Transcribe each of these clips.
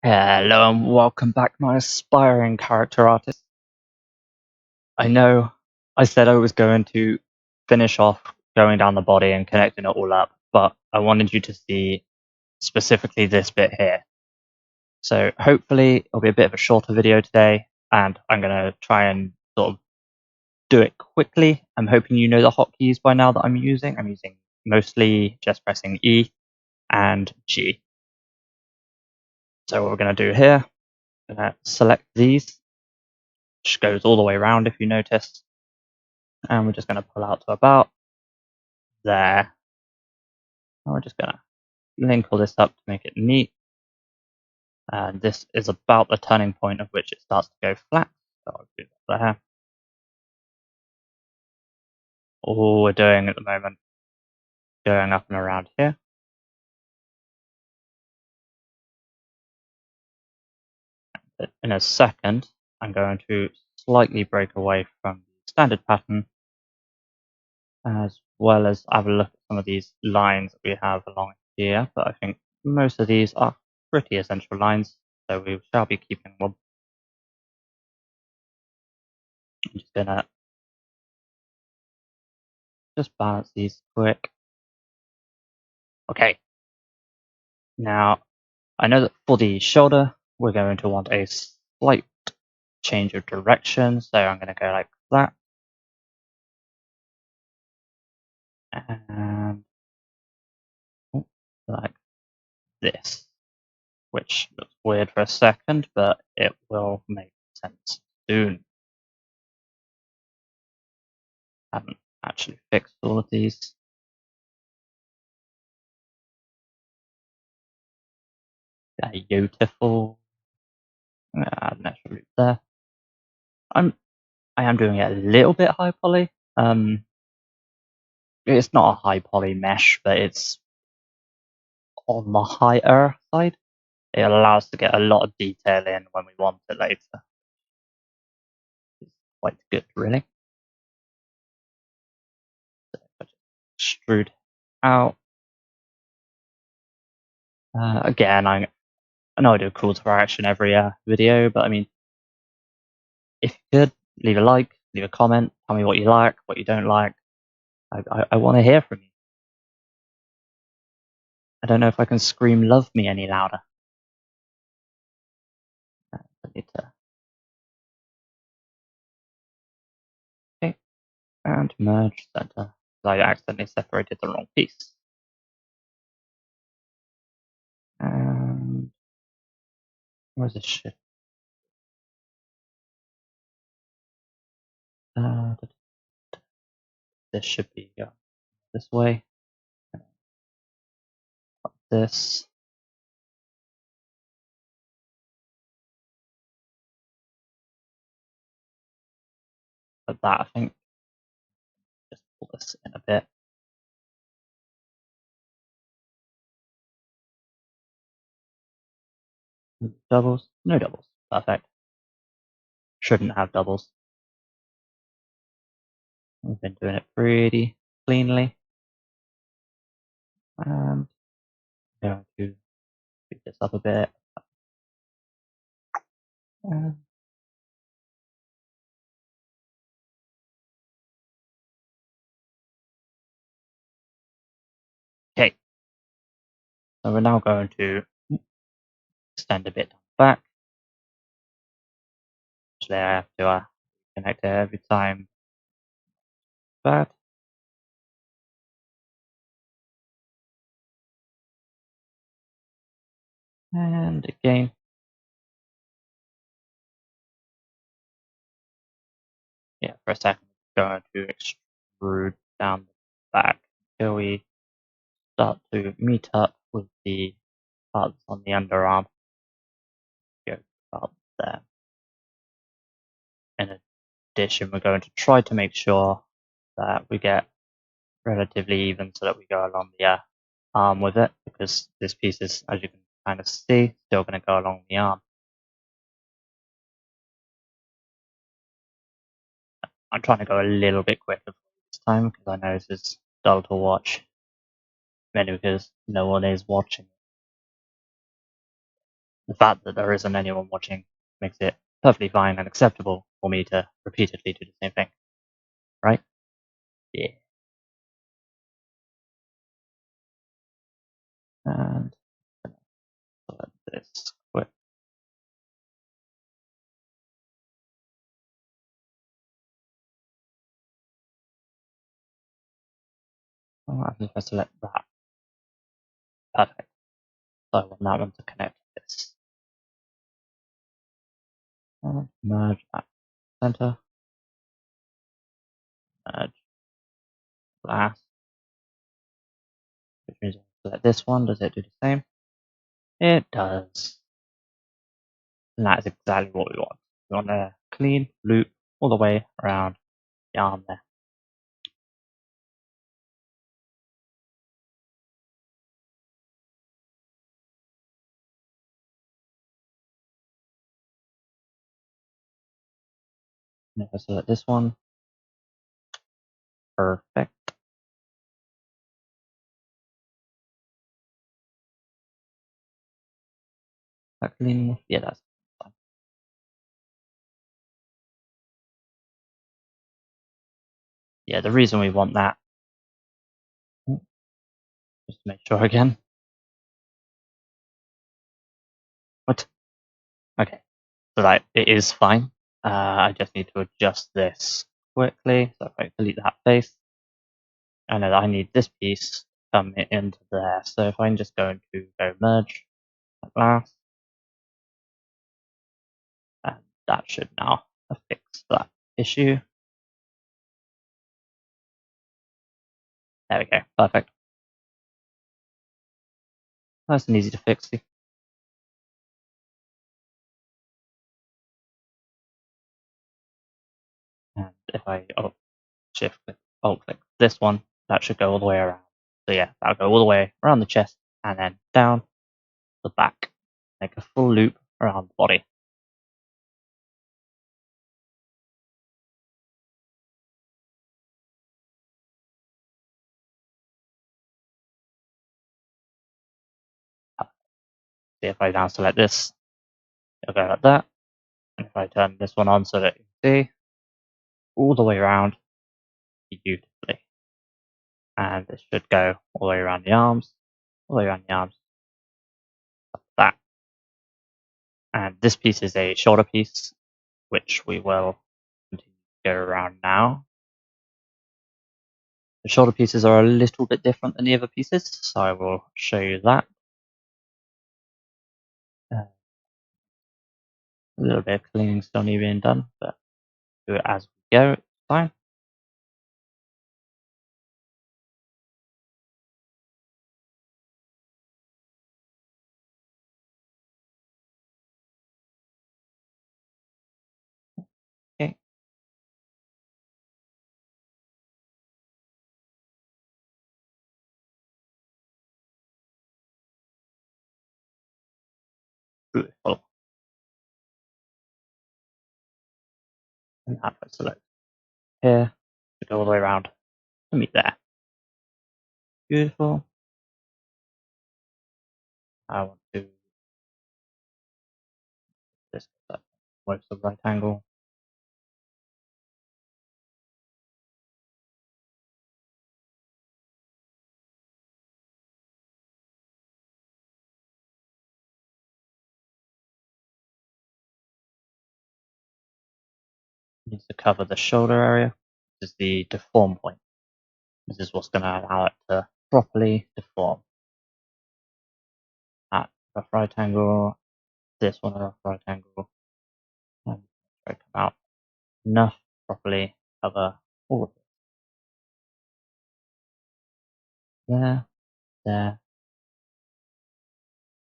Hello and welcome back, my aspiring character artist. I know I said I was going to finish off going down the body and connecting it all up, but I wanted you to see specifically this bit here. So hopefully it'll be a bit of a shorter video today, and I'm going to try and sort of do it quickly. I'm hoping you know the hotkeys by now that I'm using. I'm using mostly just pressing E and G. So what we're going to do here, I'm going to select these, which goes all the way around if you notice. And we're just going to pull out to about there. And we're just going to link all this up to make it neat. And this is about the turning point of which it starts to go flat. So I'll do that there. All we're doing at the moment, going up and around here. But in a second, I'm going to slightly break away from the standard pattern, as well as have a look at some of these lines that we have along here. But I think most of these are pretty essential lines, so we shall be keeping them. I'm just going to balance these quick. Okay. Now, I know that for the shoulder, we're going to want a slight change of direction. So I'm going to go like that. And like this, which looks weird for a second, but it will make sense soon. I haven't actually fixed all of these. Beautiful. Add an extra loop there. I am doing it a little bit high poly. It's not a high poly mesh, but it's on the higher side. It allows us to get a lot of detail in when we want it later. It's quite good, really. So I just extrude out. Again, I know I do a call to action every video, but I mean, if you could, leave a like, leave a comment, tell me what you like, what you don't like. I want to hear from you. I don't know if I can scream "love me" any louder. I need to. Okay, and merge center. I accidentally separated the wrong piece. And where's this shit? This should be this way. This. But that, I think. Just pull this in a bit. Doubles? No doubles. Perfect. Shouldn't have doubles. We've been doing it pretty cleanly. And I'm going to speed this up a bit. Okay. So we're now going to extend a bit back. Actually, I have to connect it every time. That. And again. Yeah, for a second, going to extrude down the back until we start to meet up with the parts on the underarm. Go about there. In addition, we're going to try to make sure that we get relatively even so that we go along the arm with it, because this piece is, as you can kind of see, still going to go along the arm. I'm trying to go a little bit quicker this time because I know this is dull to watch, mainly because no one is watching. The fact that there isn't anyone watching makes it perfectly fine and acceptable for me to repeatedly do the same thing, right? Yeah. And let this quit. Oh, if I select that, perfect. So I want that one to connect to this. And merge at center, merge last, which means I select this one. Does it do the same? It does. And that is exactly what we want. We want a clean loop all the way around the arm there. And if I select this one, perfect. That clean enough? Yeah, that's fine. Yeah, the reason we want that, just to make sure again. What? Okay, so that it is fine. I just need to adjust this quickly. So if I delete that face, I know that I need this piece come into there. So if I'm just going to go merge at last, and that should now fix that issue. There we go, perfect. Nice and easy to fix. See? And if I shift click, alt click this one, that should go all the way around. So yeah, that'll go all the way around the chest and then down the back. Make a full loop around the body. See if I now select this, it'll go like that. And if I turn this one on so that you can see all the way around beautifully. And this should go all the way around the arms, all the way around the arms, like that. And this piece is a shoulder piece, which we will continue to go around now. The shoulder pieces are a little bit different than the other pieces, so I will show you that. A little bit of cleaning still need being done, but do it as we go, it's fine. Okay. Beautiful. And now if I select here, to go all the way around to meet there. Beautiful. I want to this works the right angle. Needs to cover the shoulder area. This is the deform point. This is what's going to allow it to properly deform. At rough right angle, this one a rough right angle, and try to come out enough properly cover all of it. There, there,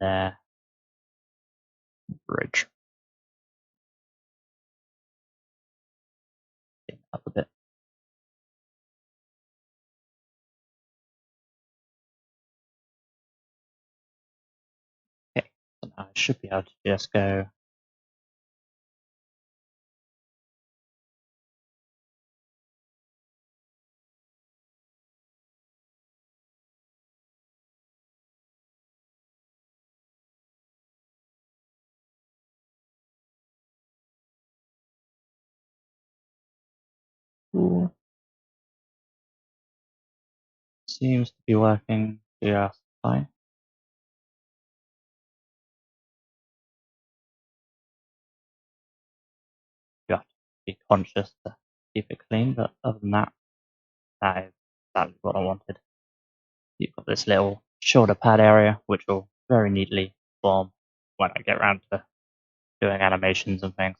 there, bridge. Up a bit. Okay, so now I should be able to just go seems to be working just fine. You have to be conscious to keep it clean, but other than that, that is exactly what I wanted. You've got this little shoulder pad area, which will very neatly form when I get around to doing animations and things.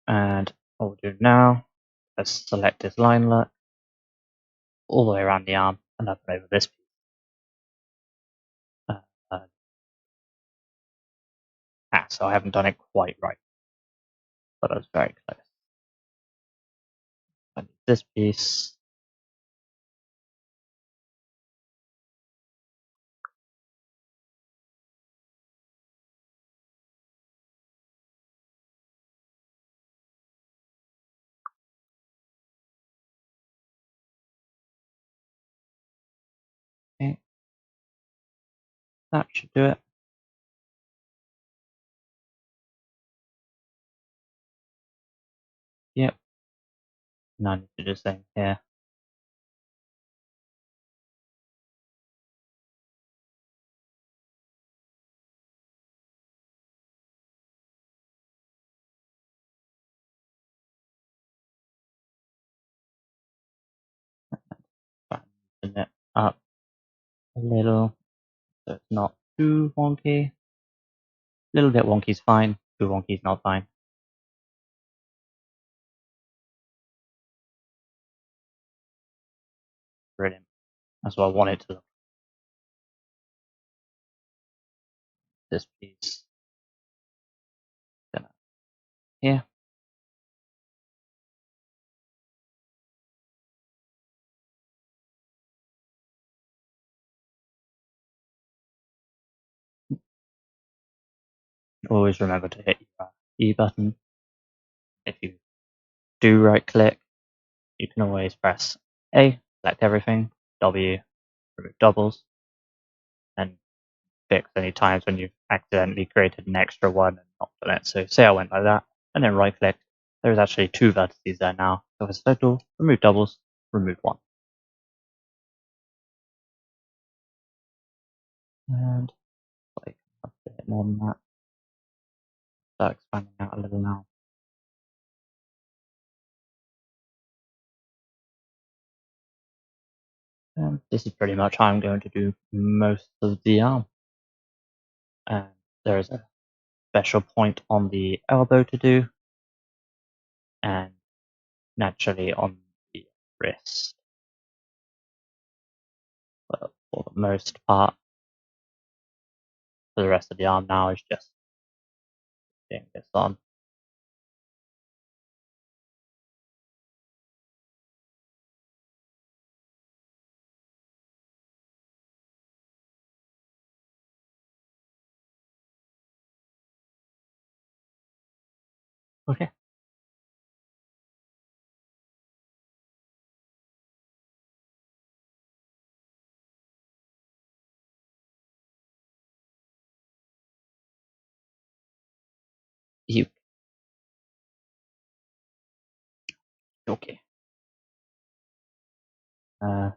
And what we'll do now is select this line look all the way around the arm and up and over this piece. Uh, uh, so I haven't done it quite right, but I was very close. And this piece, okay, that should do it. Yep. Now I need to do the same here. Fatten it up a little so it's not too wonky. A little bit wonky is fine, too wonky is not fine. Brilliant. That's what I want it to look. This piece. Here. Always remember to hit your E button. If you do right click, you can always press A, select everything, W, remove doubles, and fix any times when you've accidentally created an extra one and not done it. So say I went like that, and then right click, there's actually two vertices there now. So if I select all, remove doubles, remove one. And like a bit more than that. Start expanding out a little now. And this is pretty much how I'm going to do most of the arm. And there's a special point on the elbow to do, and naturally on the wrist. But for the most part, for the rest of the arm now is just getting this on. Okay. You okay? Uh,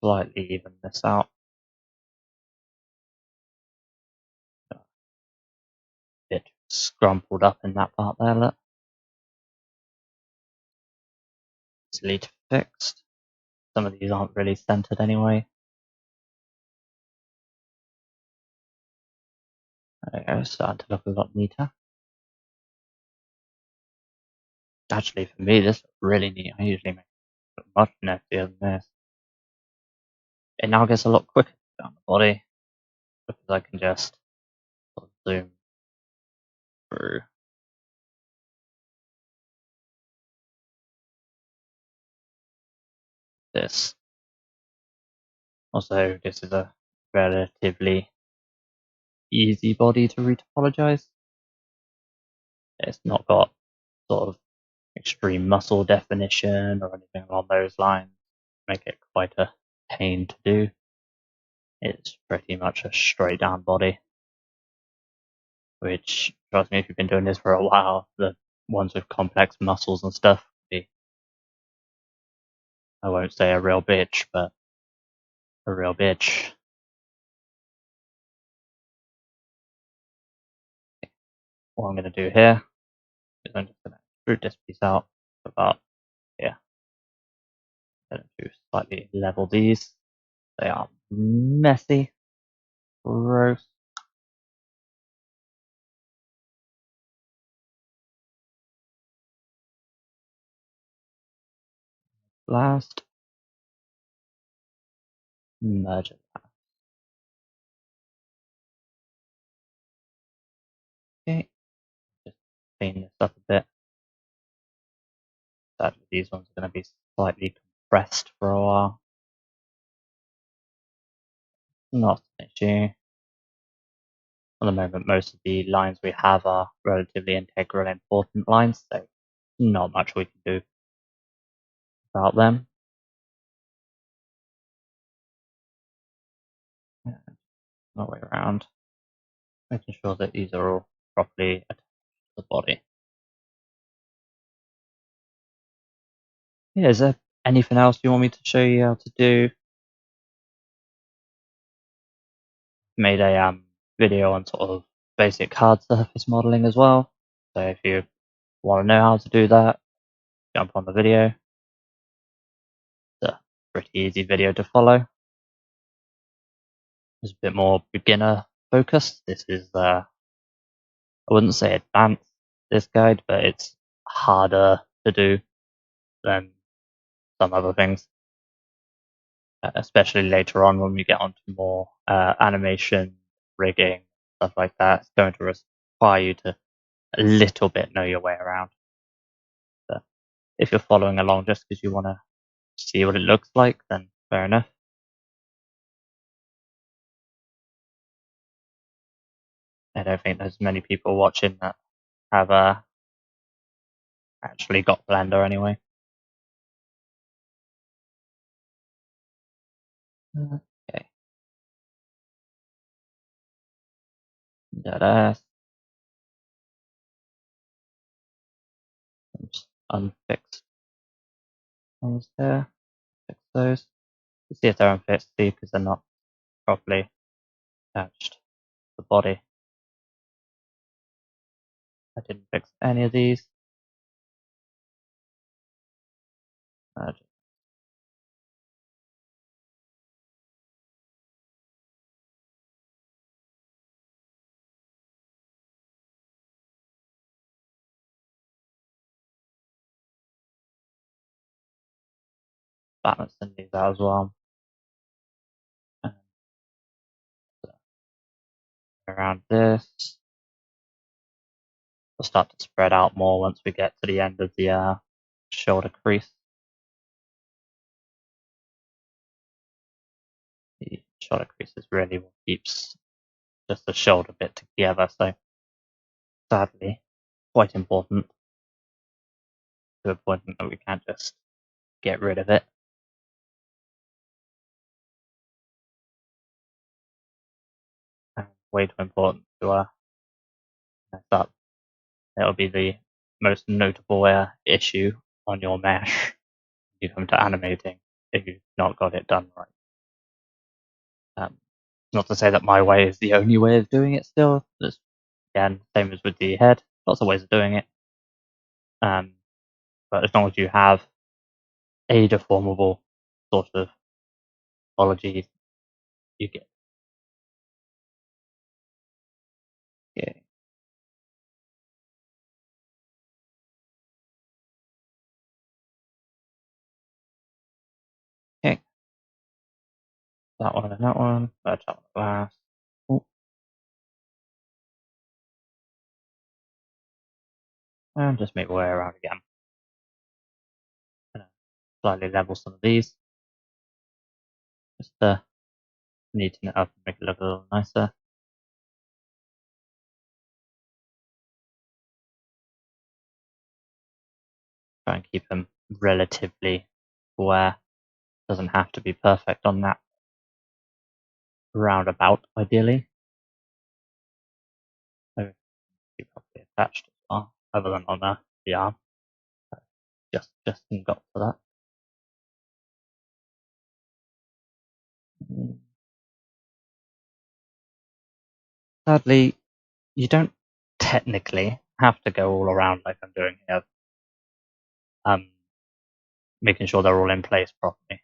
Slightly even this out. A bit scrumpled up in that part there. Look, easily fixed. Some of these aren't really centered anyway. There we go, starting to look a lot neater. Actually, for me, this looks really neat. I usually make it look much nastier than this. It now gets a lot quicker down the body because I can just sort of zoom through this. Also, this is a relatively easy body to retopologize. It's not got sort of extreme muscle definition or anything along those lines. Make it quite a pain to do. It's pretty much a straight down body, which, trust me, if you've been doing this for a while, the ones with complex muscles and stuff be I won't say a real bitch, but a real bitch. What I'm going to do here is I'm just going to extrude this piece out about here. I'm going to slightly level these. They are messy, gross. Last, merge it. Okay, just clean this up a bit. Sadly, these ones are going to be slightly compressed for a while. Not an issue. At the moment, most of the lines we have are relatively integral and important lines, so not much we can do about them. My way around, making sure that these are all properly attached to the body. Yeah, is there anything else you want me to show you how to do? Made a video on sort of basic hard surface modeling as well. So if you want to know how to do that, jump on the video. It's a pretty easy video to follow. It's a bit more beginner focused. This is I wouldn't say advanced, this guide, but it's harder to do than some other things. Especially later on when we get onto more animation, rigging, stuff like that. It's going to require you to a little bit know your way around. But if you're following along just because you want to see what it looks like, then fair enough. I don't think there's many people watching that have actually got Blender anyway. Okay. Da-da. Just unfix those there. Fix those. You see if they're unfixed, see because they're not properly attached to the body. I didn't fix any of these. Just balancing these out as well. And around this. Will start to spread out more once we get to the end of the shoulder crease. The shoulder crease is really what keeps just the shoulder bit together, so sadly, quite important to a point that we can't just get rid of it. And way too important to mess up. It'll be the most notable issue on your mesh when you come to animating if you've not got it done right. Not to say that my way is the only way of doing it still. There's, again, same as with the head, lots of ways of doing it. But as long as you have a deformable sort of topology, you get. Yeah. Okay. That one and that one. That's that one last. Ooh. And just make my way around again. Slightly level some of these. Just neaten it up and make it look a little nicer. Try and keep them relatively square. Doesn't have to be perfect on that roundabout, ideally. So be properly attached as well, other than on the arm. Just got for that. Mm, Sadly, you don't technically have to go all around like I'm doing here, um, making sure they're all in place properly.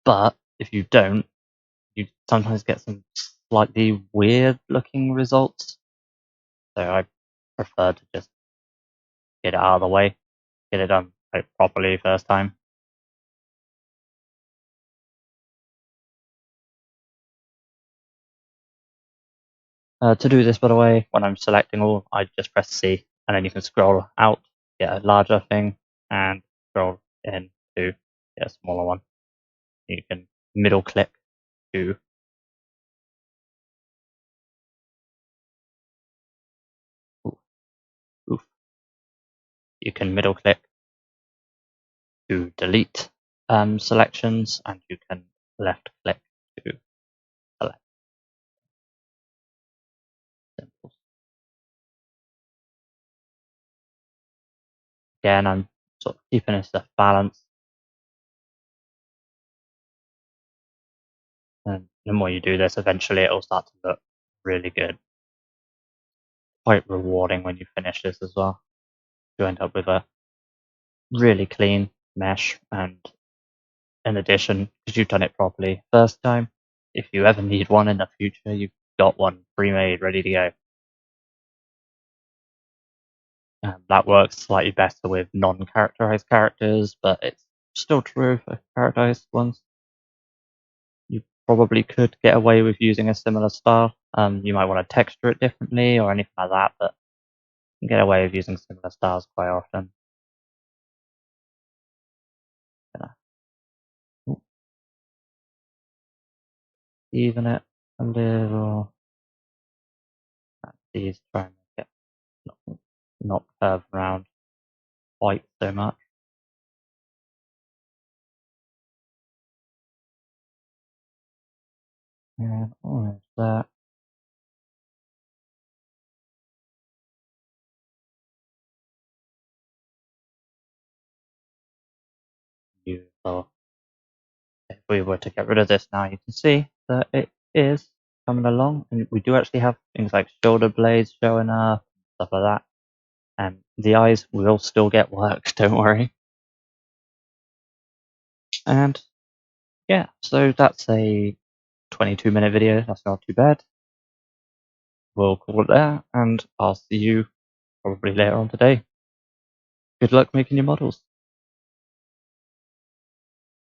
But if you don't, you sometimes get some slightly weird looking results. So I prefer to just get it out of the way, get it done like, properly first time. To do this, by the way, when I'm selecting all, I just press C, and then you can scroll out, get a larger thing, and scroll in to get a smaller one. You can middle click to oof, oof. You can middle click to delete selections, and you can left click to select symbols. Again, I'm sort of keeping this stuff balanced, and the more you do this, eventually it will start to look really good. Quite rewarding when you finish this as well. You end up with a really clean mesh, and in addition, because you've done it properly first time, if you ever need one in the future, you've got one pre-made, ready to go. That works slightly better with non-characterized characters, but it's still true for characterized ones. You probably could get away with using a similar style. You might want to texture it differently or anything like that, but you can get away with using similar styles quite often. Gonna even it a little. These try and make it not curve around quite so much. And almost that. Beautiful. If we were to get rid of this now, you can see that it is coming along, and we do actually have things like shoulder blades showing up, stuff like that. And the eyes will still get work, don't worry. And yeah, so that's a 22-minute video. That's not too bad. We'll call it there, and I'll see you probably later on today. Good luck making your models.